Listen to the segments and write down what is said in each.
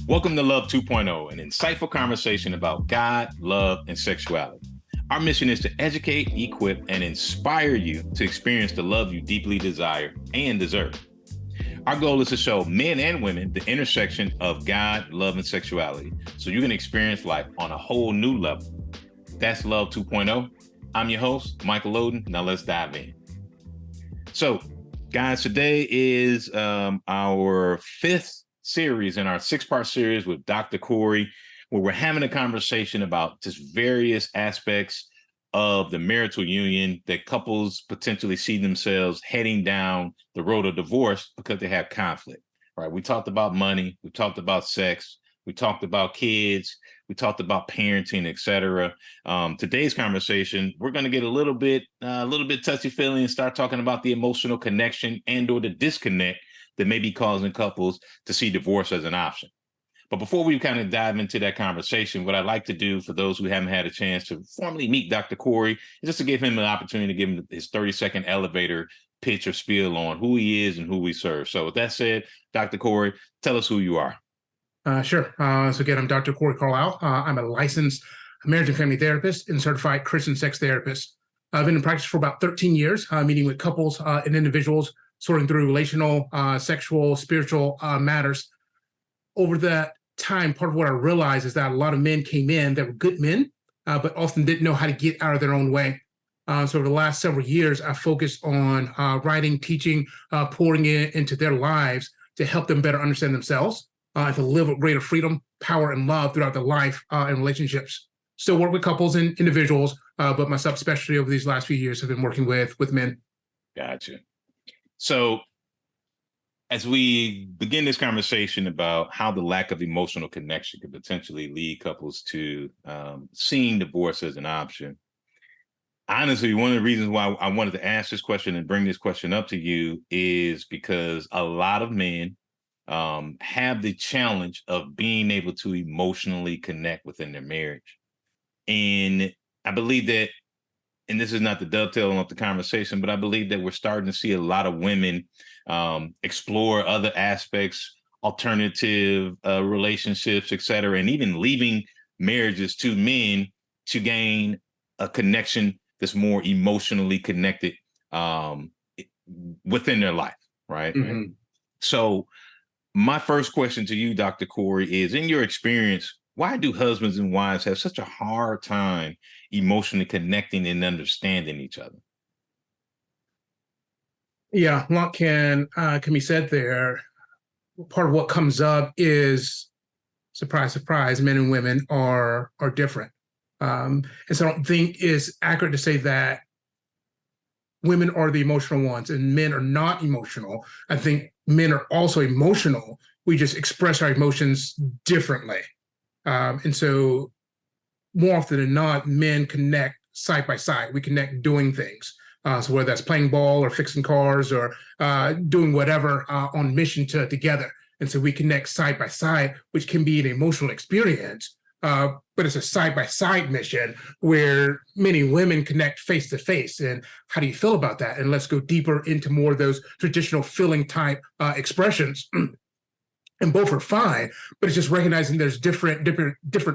Welcome to Love 2.0, an insightful conversation about God, love, and sexuality. Our mission is to educate, equip, and inspire you to experience the love you deeply desire and deserve. Our goal is to show men and women the intersection of God, love, and sexuality so you can experience life on a whole new level. That's Love 2.0. I'm your host, Michael Loden. Now let's dive in. So, guys, today is our fifth series in our six-part series with Dr. Corey, where we're having a conversation about just various aspects of the marital union that couples potentially see themselves heading down the road of divorce because they have conflict, right? We talked about money, we talked about sex, we talked about kids, we talked about parenting, etc. Today's conversation, we're going to get a little bit touchy-feely and start talking about the emotional connection and/or the disconnect that may be causing couples to see divorce as an option. But before we kind of dive into that conversation, what I'd like to do for those who haven't had a chance to formally meet Dr. Corey is just to give him an opportunity to give him his 30-second elevator pitch or spiel on who he is and who we serve. So with that said, Dr. Corey, tell us who you are. Sure. So again, I'm Dr. Corey Carlisle. I'm a licensed marriage and family therapist and certified Christian sex therapist. I've been in practice for about 13 years, meeting with couples and individuals, sorting through relational, sexual, spiritual matters. Over that time, part of what I realized is that a lot of men came in that were good men, but often didn't know how to get out of their own way. So over the last several years, I focused on writing, teaching, pouring into their lives to help them better understand themselves and to live with greater freedom, power, and love throughout their life and relationships. Still work with couples and individuals, but my subspecialty over these last few years have been working with men. Gotcha. So as we begin this conversation about how the lack of emotional connection could potentially lead couples to seeing divorce as an option, honestly, one of the reasons why I wanted to ask this question and bring this question up to you is because a lot of men have the challenge of being able to emotionally connect within their marriage. And I believe that, and this is not the dovetailing of the conversation, but I believe that we're starting to see a lot of women explore other aspects, alternative relationships, et cetera, and even leaving marriages to men to gain a connection that's more emotionally connected within their life, right? Mm-hmm. So my first question to you, Dr. Corey, is in your experience, why do husbands and wives have such a hard time emotionally connecting and understanding each other? Yeah, a lot can be said there. Part of what comes up is, surprise, surprise, men and women are different. And so I don't think it's accurate to say that women are the emotional ones and men are not emotional. I think men are also emotional. We just express our emotions differently. And so more often than not, men connect side by side. We connect doing things. So whether that's playing ball or fixing cars or doing whatever on mission together. And so we connect side by side, which can be an emotional experience, but it's a side-by-side mission where many women connect face to face. And how do you feel about that? And let's go deeper into more of those traditional feeling type expressions. And both are fine, but it's just recognizing there's different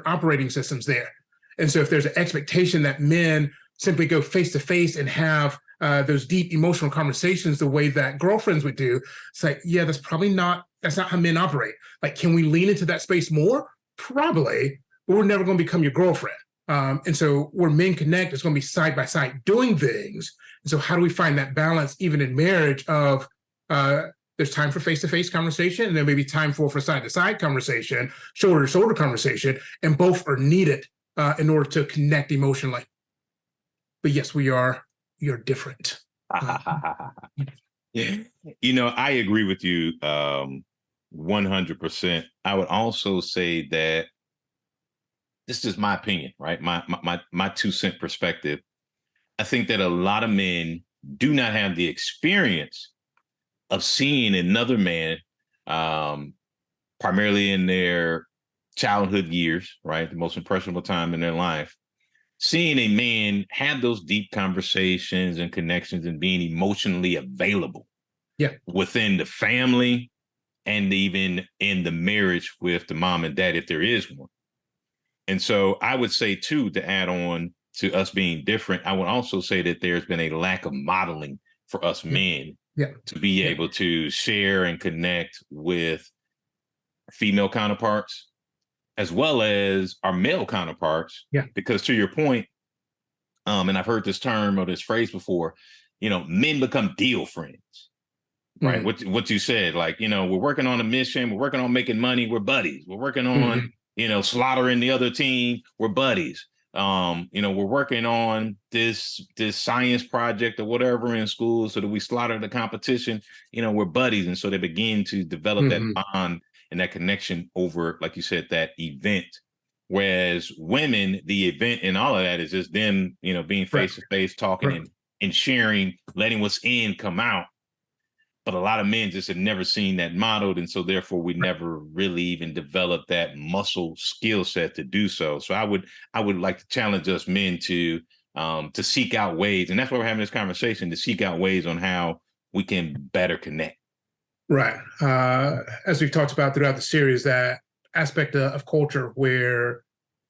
operating systems there. And so if there's an expectation that men simply go face to face and have those deep emotional conversations the way that girlfriends would do, it's like, yeah, that's not how men operate. Like, can we lean into that space more? Probably, but we're never going to become your girlfriend. And so where men connect, it's going to be side by side doing things. And so how do we find that balance even in marriage of there's time for face-to-face conversation, and there may be time for side-to-side conversation, shoulder-to-shoulder conversation, and both are needed in order to connect emotionally. But yes, you're different. You know, I agree with you 100%. I would also say that this is my opinion, right? My 2 cent perspective. I think that a lot of men do not have the experience of seeing another man, primarily in their childhood years, right? The most impressionable time in their life, seeing a man have those deep conversations and connections and being emotionally available Yeah. within the family and even in the marriage with the mom and dad, if there is one. And so I would say, too, to add on to us being different, I would also say that there's been a lack of modeling for us Yeah. men Yeah. to be Yeah. able to share and connect with female counterparts as well as our male counterparts. Yeah. Because to your point, and I've heard this term or this phrase before, men become deal friends. Right. Mm-hmm. What you said, like, we're working on a mission, we're working on making money, we're buddies. We're working on, slaughtering the other team, we're buddies. We're working on this science project or whatever in school so that we slaughter the competition, we're buddies. And so they begin to develop that Mm-hmm. bond and that connection over, like you said, that event. Whereas women, the event and all of that is just them, being face to face, talking and sharing, letting what's in come out. But a lot of men just have never seen that modeled. And so therefore we never really even developed that muscle skill set to do so. So I would like to challenge us men to seek out ways. And that's why we're having this conversation, to seek out ways on how we can better connect. Right. As we've talked about throughout the series, that aspect of culture where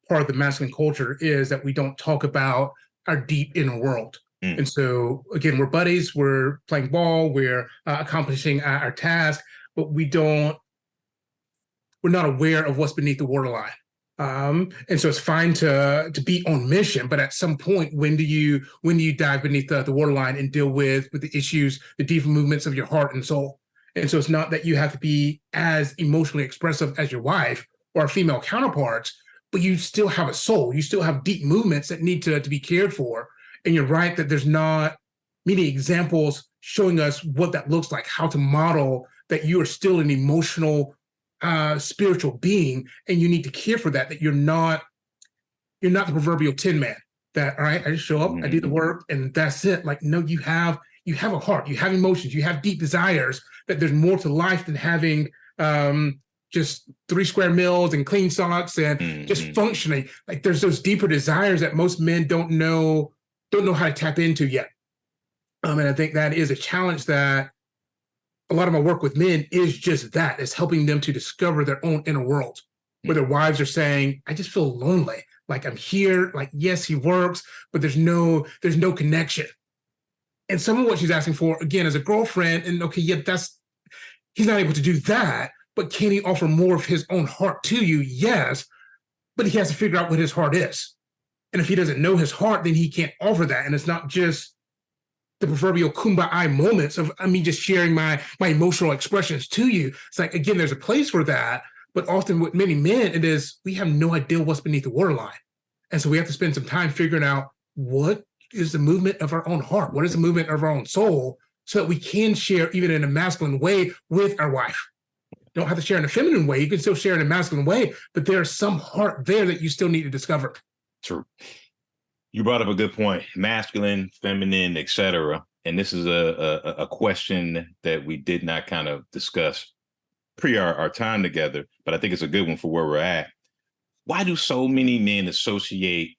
part of the masculine culture is that we don't talk about our deep inner world. And so, again, we're buddies, we're playing ball, we're accomplishing our task, but we're not aware of what's beneath the waterline. And so it's fine to be on mission, but at some point, when do you dive beneath the waterline and deal with the issues, the deeper movements of your heart and soul? And so it's not that you have to be as emotionally expressive as your wife or our female counterparts, but you still have a soul. You still have deep movements that need to be cared for. And you're right that there's not many examples showing us what that looks like, how to model that you are still an emotional, spiritual being, and you need to care for that you're not the proverbial tin man that, all right, I just show up, I do the work, and that's it. Like, no, you have a heart, you have emotions, you have deep desires, that there's more to life than having just 3 square meals and clean socks and just functioning. Like, there's those deeper desires that most men don't know how to tap into yet. And I think that is a challenge that a lot of my work with men is just that, is helping them to discover their own inner world, where their wives are saying, I just feel lonely. Like, I'm here, like, yes, he works, but there's no connection. And some of what she's asking for, again, as a girlfriend, and okay, yeah, he's not able to do that, but can he offer more of his own heart to you? Yes, but he has to figure out what his heart is. And if he doesn't know his heart, then he can't offer that. And it's not just the proverbial kumbaya moments of me just sharing my emotional expressions to you. It's like, again, there's a place for that. But often with many men, it is, we have no idea what's beneath the waterline. And so we have to spend some time figuring out what is the movement of our own heart? What is the movement of our own soul? So that we can share even in a masculine way with our wife. You don't have to share in a feminine way. You can still share in a masculine way, but there's some heart there that you still need to discover. True. You brought up a good point: masculine, feminine, etc. And this is a question that we did not kind of discuss pre our time together, but I think it's a good one for where we're at. Why do so many men associate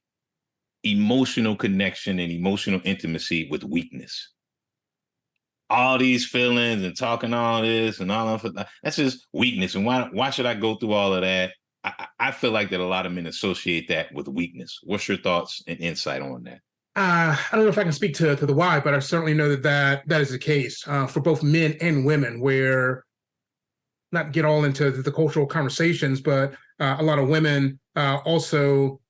emotional connection and emotional intimacy with weakness? All these feelings and talking all this and all of that's just weakness. And why should I go through all of that? I feel like that a lot of men associate that with weakness. What's your thoughts and insight on that? I don't know if I can speak to the why, but I certainly know that is the case for both men and women, where, not get all into the cultural conversations, but a lot of women also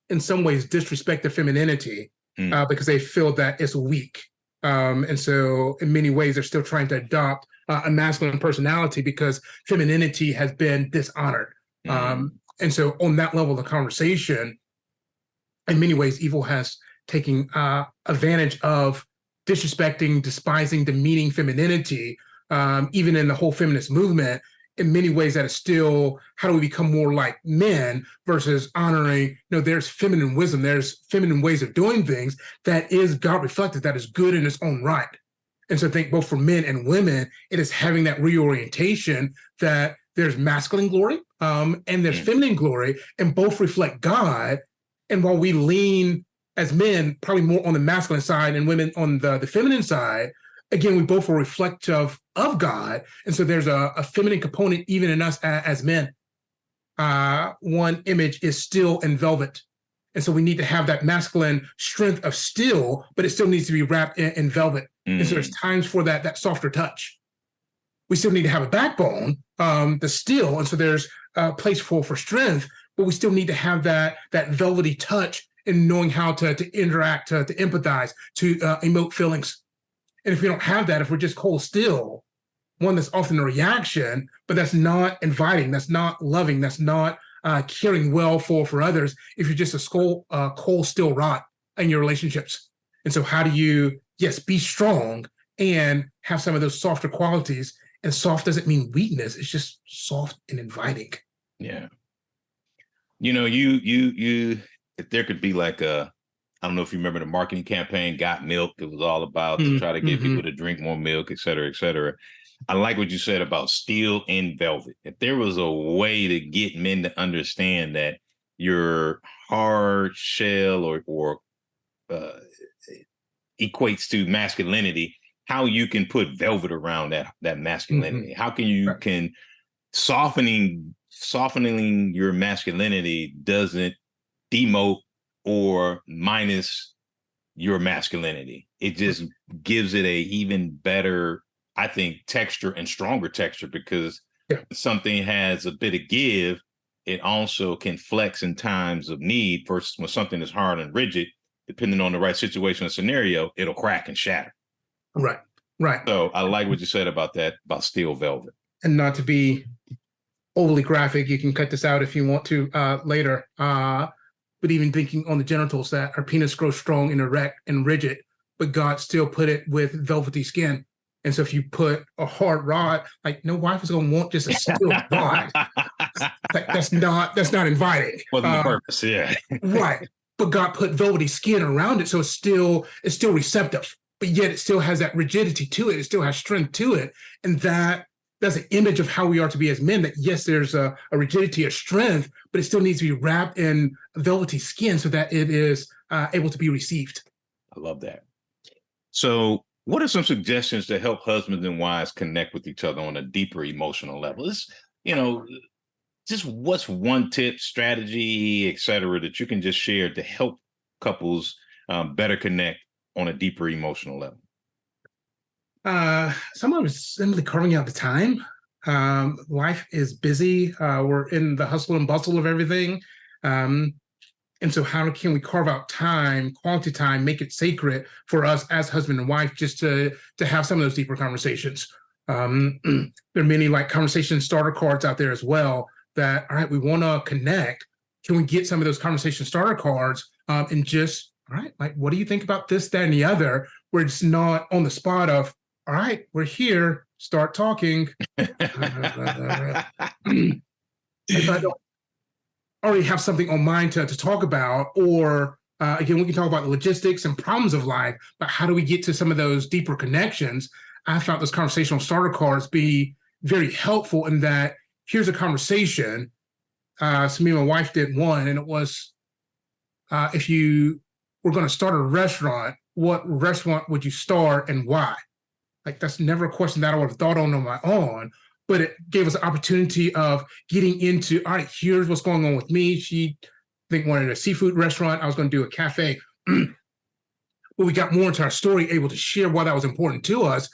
in some ways disrespect their femininity because they feel that it's weak. And so in many ways, they're still trying to adopt a masculine personality because femininity has been dishonored. And so on that level of the conversation, in many ways, evil has taken advantage of disrespecting, despising, demeaning femininity, even in the whole feminist movement. In many ways, that is still, how do we become more like men versus honoring, there's feminine wisdom, there's feminine ways of doing things that is God reflected, that is good in its own right. And so I think both for men and women, it is having that reorientation that there's masculine glory and there's feminine glory, and both reflect God. And while we lean as men probably more on the masculine side and women on the feminine side, again, we both are reflective of God. And so there's a feminine component even in us as men. One image is steel and velvet. And so we need to have that masculine strength of steel, but it still needs to be wrapped in velvet. And so there's times for that softer touch. We still need to have a backbone, the steel. And so there's a place for strength, but we still need to have that velvety touch and knowing how to interact, to empathize, to emote feelings. And if we don't have that, if we're just cold steel, one, that's often a reaction, but that's not inviting, that's not loving, that's not caring well for others if you're just a cold steel rod in your relationships. And so how do you, yes, be strong and have some of those softer qualities? And soft doesn't mean weakness, it's just soft and inviting. Yeah. You know, you if there could be like I don't know if you remember the marketing campaign, Got Milk. It was all about to try to get people to drink more milk, et cetera, et cetera. I like what you said about steel and velvet. If there was a way to get men to understand that your hard shell or equates to masculinity, how you can put velvet around that masculinity. How can you can softening your masculinity doesn't demote or minus your masculinity. It just gives it a even better, I think, texture and stronger texture, because something has a bit of give, it also can flex in times of need. Versus when something is hard and rigid, depending on the right situation and scenario, it'll crack and shatter. Right. So I like what you said about that, about steel velvet. And not to be overly graphic, you can cut this out if you want to later. But even thinking on the genitals, that our penis grows strong and erect and rigid, but God still put it with velvety skin. And so if you put a hard rod, like no wife is going to want just a steel rod. Like, that's not inviting. Wasn't the purpose, yeah. Right. But God put velvety skin around it, so it's still receptive, but yet it still has that rigidity to it. It still has strength to it, and that's an image of how we are to be as men. That yes, there's a rigidity, a strength, but it still needs to be wrapped in velvety skin so that it is able to be received. I love that. So what are some suggestions to help husbands and wives connect with each other on a deeper emotional level? It's, just what's one tip, strategy, et cetera, that you can just share to help couples better connect on a deeper emotional level? Some of it is simply carving out the time. Life is busy. We're in the hustle and bustle of everything. And so how can we carve out time, quality time, make it sacred for us as husband and wife, just to have some of those deeper conversations? There are many like conversation starter cards out there as well that, all right, we want to connect. Can we get some of those conversation starter cards and just, all right, like, what do you think about this, that, and the other, where it's not on the spot of, all right, we're here, start talking. If I don't already have something on mind to talk about, or again, we can talk about the logistics and problems of life, but how do we get to some of those deeper connections? I found those conversational starter cards be very helpful in that here's a conversation. So me and my wife did one, and it was, if you were going to start a restaurant, what restaurant would you start and why? Like, that's never a question that I would have thought on my own, but it gave us an opportunity of getting into, all right, here's what's going on with me. She, I think, wanted a seafood restaurant. I was going to do a cafe. But we got more into our story, able to share why that was important to us,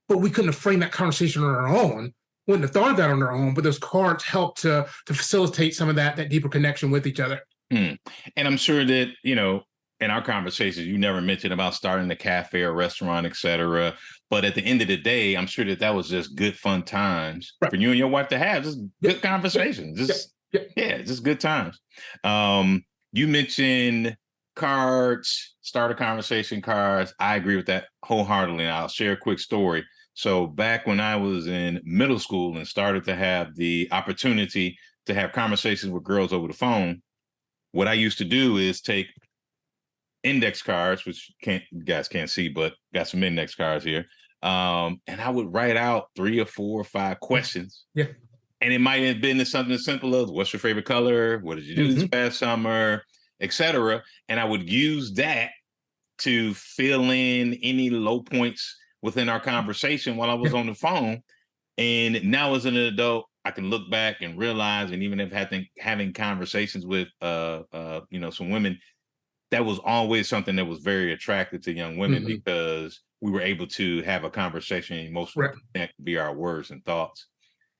but we couldn't have framed that conversation on our own. Wouldn't have thought of that on our own, but those cards helped to facilitate some of that deeper connection with each other. And I'm sure that, in our conversations, you never mentioned about starting a cafe or restaurant, et cetera. But at the end of the day, I'm sure that was just good, fun times for you and your wife to have, just good conversations. Just good times. You mentioned cards, start a conversation cards. I agree with that wholeheartedly. And I'll share a quick story. So back when I was in middle school and started to have the opportunity to have conversations with girls over the phone, what I used to do is take index cards, which you guys can't see, but got some index cards here. And I would write out 3 or 4 or 5 questions. Yeah. And it might have been something as simple as, what's your favorite color? What did you do this past summer? Et cetera. And I would use that to fill in any low points within our conversation while I was on the phone. And now as an adult, I can look back and realize, and even if having conversations with some women, that was always something that was very attractive to young women because we were able to have a conversation and emotionally connect via our words and thoughts.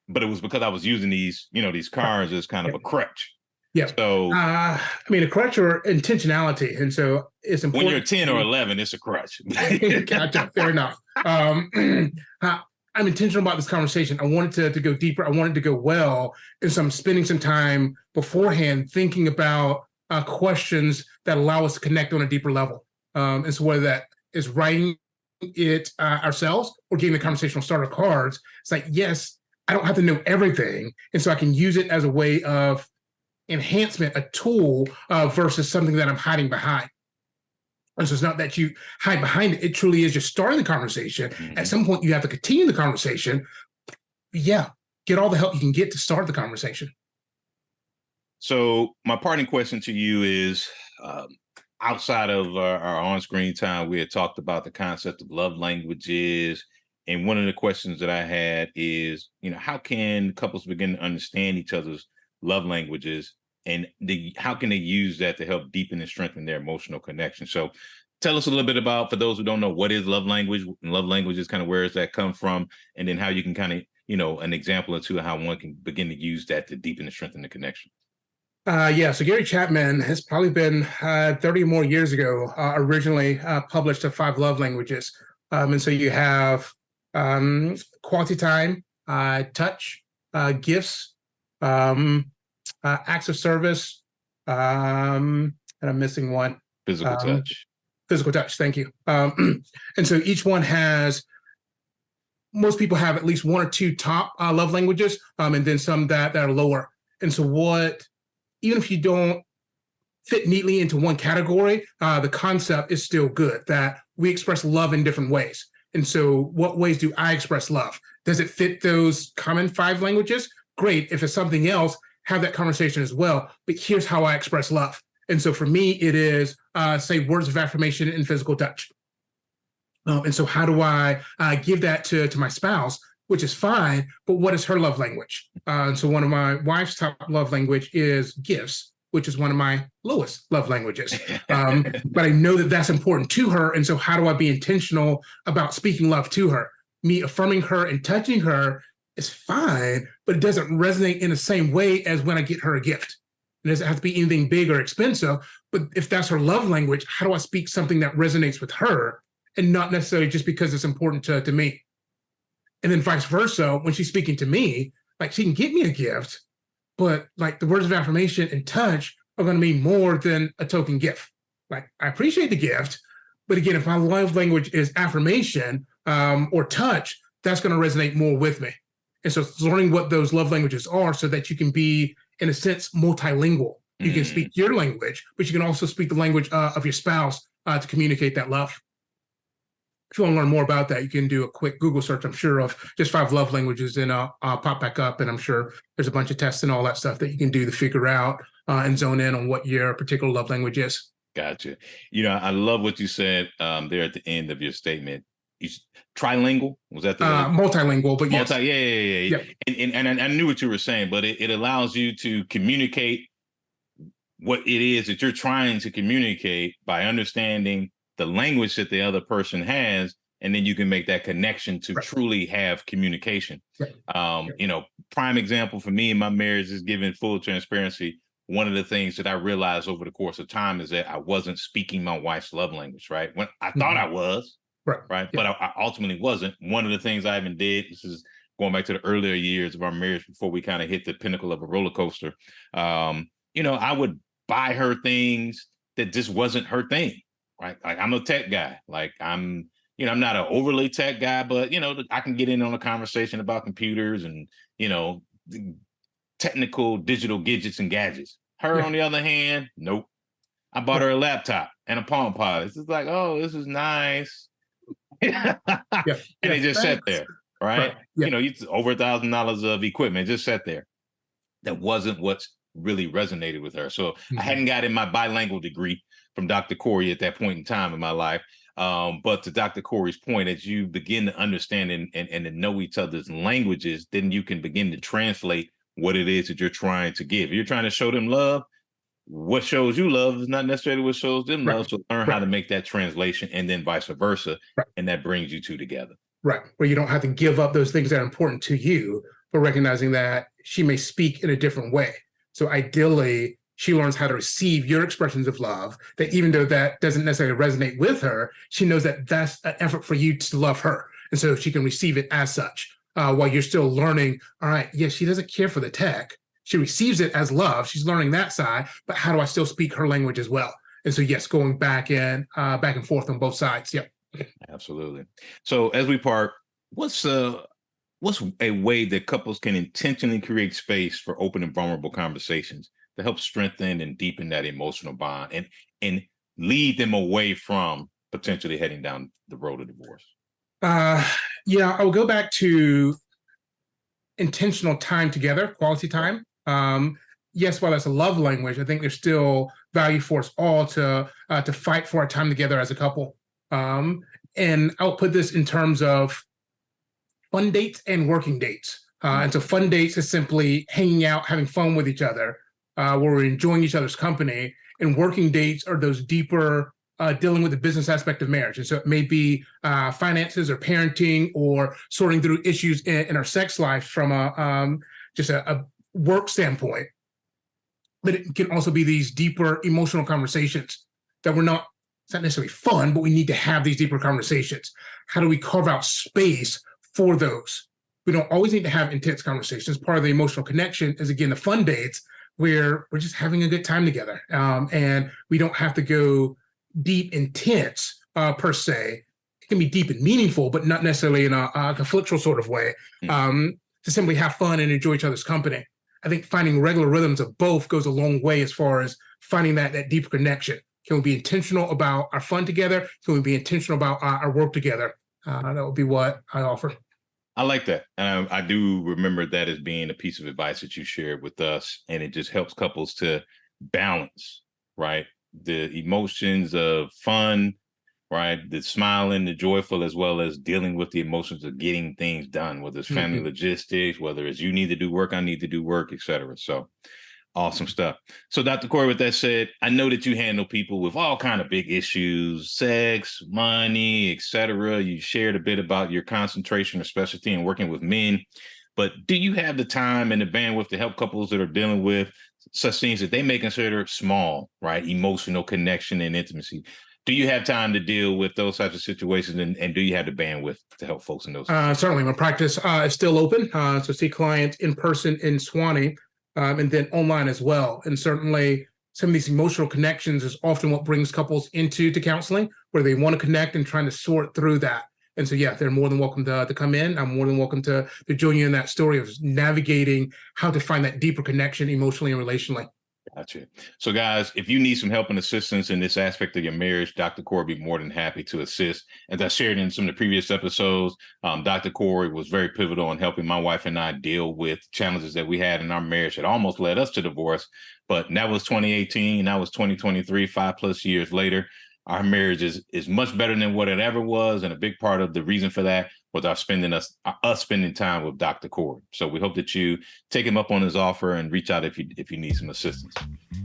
But it was because I was using these cards as kind of a crutch. Yeah. So I mean, a crutch or intentionality. And so it's important. When you're 10 or 11, it's a crutch. Gotcha. Fair enough. I'm intentional about this conversation. I wanted to go deeper. I wanted to go well. And so I'm spending some time beforehand thinking about questions that allow us to connect on a deeper level. And so whether that is writing it ourselves or getting the conversational starter cards, it's like, yes, I don't have to know everything. And so I can use it as a way of enhancement, a tool versus something that I'm hiding behind. And so it's not that you hide behind it. It truly is just starting the conversation. At some point, you have to continue the conversation. Yeah, get all the help you can get to start the conversation. So my parting question to you is, outside of our on-screen time, we had talked about the concept of love languages. And one of the questions that I had is, how can couples begin to understand each other's love languages, and how can they use that to help deepen and strengthen their emotional connection? So tell us a little bit about, for those who don't know, what is love language, and love languages, kind of where does that come from, and then how you can kind of, an example or two of how one can begin to use that to deepen and strengthen the connection. So Gary Chapman has probably been 30 more years ago, originally published the 5 love languages. And so you have quality time, touch, gifts, acts of service, and I'm missing one. Physical touch. Physical touch, thank you. And so each one has, most people have at least 1 or 2 top love languages, and then some that are lower. And so even if you don't fit neatly into one category, the concept is still good, that we express love in different ways. And so what ways do I express love? Does it fit those common 5 languages? Great. If it's something else, have that conversation as well. But here's how I express love. And so for me, it is, say, words of affirmation and physical touch. And so how do I give that to my spouse, which is fine, but what is her love language? And so one of my wife's top love language is gifts, which is one of my lowest love languages. But I know that that's important to her. And so how do I be intentional about speaking love to her? Me affirming her and touching her is fine, but it doesn't resonate in the same way as when I get her a gift. It doesn't have to be anything big or expensive, but if that's her love language, how do I speak something that resonates with her and not necessarily just because it's important to me? And then vice versa, when she's speaking to me, like, she can get me a gift, but like the words of affirmation and touch are going to mean more than a token gift. Like, I appreciate the gift, but again, if my love language is affirmation or touch, that's going to resonate more with me. And so it's learning what those love languages are so that you can be, in a sense, multilingual. You can speak your language, but you can also speak the language of your spouse to communicate that love. If you want to learn more about that, you can do a quick Google search, I'm sure, of just 5 love languages, and I'll pop back up. And I'm sure there's a bunch of tests and all that stuff that you can do to figure out and zone in on what your particular love language is. Gotcha. I love what you said there at the end of your statement. Trilingual, was that the multilingual? But yes. Yeah. And I knew what you were saying, but it allows you to communicate what it is that you're trying to communicate by understanding the language that the other person has, and then you can make that connection to truly have communication. Prime example for me in my marriage is, giving full transparency. One of the things that I realized over the course of time is that I wasn't speaking my wife's love language, right? When I thought I was, right? But I ultimately wasn't. One of the things I even did, this is going back to the earlier years of our marriage before we kind of hit the pinnacle of a roller coaster. I would buy her things that just wasn't her thing. Right. Like, I'm a tech guy. Like, I'm not an overly tech guy, but, I can get in on a conversation about computers and, technical digital gadgets and gadgets. Her, on the other hand, nope. I bought her a laptop and a Palm Pilot. It's just like, oh, this is nice. And it just sat there. Right. Over $1,000 of equipment just sat there. That wasn't what's really resonated with her. So I hadn't gotten my bilingual degree from Dr. Corey at that point in time in my life. But to Dr. Corey's point, as you begin to understand and to know each other's languages, then you can begin to translate what it is that you're trying to give. You're trying to show them love. What shows you love is not necessarily what shows them love. So learn how to make that translation, and then vice versa. And that brings you two together. Right. Where you don't have to give up those things that are important to you, but recognizing that she may speak in a different way. So ideally, she learns how to receive your expressions of love, that even though that doesn't necessarily resonate with her, she knows that that's an effort for you to love her. And so she can receive it as such, while you're still learning, all right, yes, she doesn't care for the tech. She receives it as love. She's learning that side, but how do I still speak her language as well? And so, yes, going back and forth on both sides. Yep. Absolutely. So as we part, what's a way that couples can intentionally create space for open and vulnerable conversations to help strengthen and deepen that emotional bond and lead them away from potentially heading down the road of divorce? Yeah, I will go back to intentional time together, quality time. Yes, while that's a love language, I think there's still value for us all to fight for our time together as a couple. And I'll put this in terms of fun dates and working dates. And so fun dates is simply hanging out, having fun with each other, where we're enjoying each other's company. And working dates are those deeper dealing with the business aspect of marriage. And so it may be finances or parenting or sorting through issues in our sex life from just a work standpoint. But it can also be these deeper emotional conversations that it's not necessarily fun, but we need to have these deeper conversations. How do we carve out space for those? We don't always need to have intense conversations. Part of the emotional connection is, again, the fun dates where we're just having a good time together. And we don't have to go deep, intense per se. It can be deep and meaningful, but not necessarily in a conflictual sort of way, to simply have fun and enjoy each other's company. I think finding regular rhythms of both goes a long way as far as finding that deeper connection. Can we be intentional about our fun together? Can we be intentional about our work together? That would be what I offer. I like that. And I do remember that as being a piece of advice that you shared with us. And it just helps couples to balance, right? The emotions of fun, right? The smiling, the joyful, as well as dealing with the emotions of getting things done, whether it's family logistics, whether it's you need to do work, I need to do work, et cetera. So awesome stuff. So Dr. Corey, with that said, I know that you handle people with all kind of big issues, sex, money, et cetera. You shared a bit about your concentration or specialty in working with men, but do you have the time and the bandwidth to help couples that are dealing with such things that they may consider small, right? Emotional connection and intimacy. Do you have time to deal with those types of situations, and do you have the bandwidth to help folks in those? Certainly, my practice is still open. So see clients in person in Swanee, and then online as well. And certainly some of these emotional connections is often what brings couples into counseling, where they want to connect and trying to sort through that. And so, yeah, they're more than welcome to come in. I'm more than welcome to join you in that story of navigating how to find that deeper connection emotionally and relationally. Gotcha. So guys, if you need some help and assistance in this aspect of your marriage, Dr. Corey will be more than happy to assist. As I shared in some of the previous episodes, Dr. Corey was very pivotal in helping my wife and I deal with challenges that we had in our marriage that almost led us to divorce. But that was 2018, that was 2023, 5+ years later. Our marriage is much better than what it ever was. And a big part of the reason for that was us spending time with Dr. Corey. So we hope that you take him up on his offer and reach out if you need some assistance.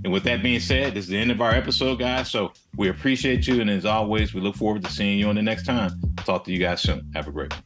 And with that being said, this is the end of our episode, guys. So we appreciate you. And as always, we look forward to seeing you on the next time. Talk to you guys soon. Have a great one.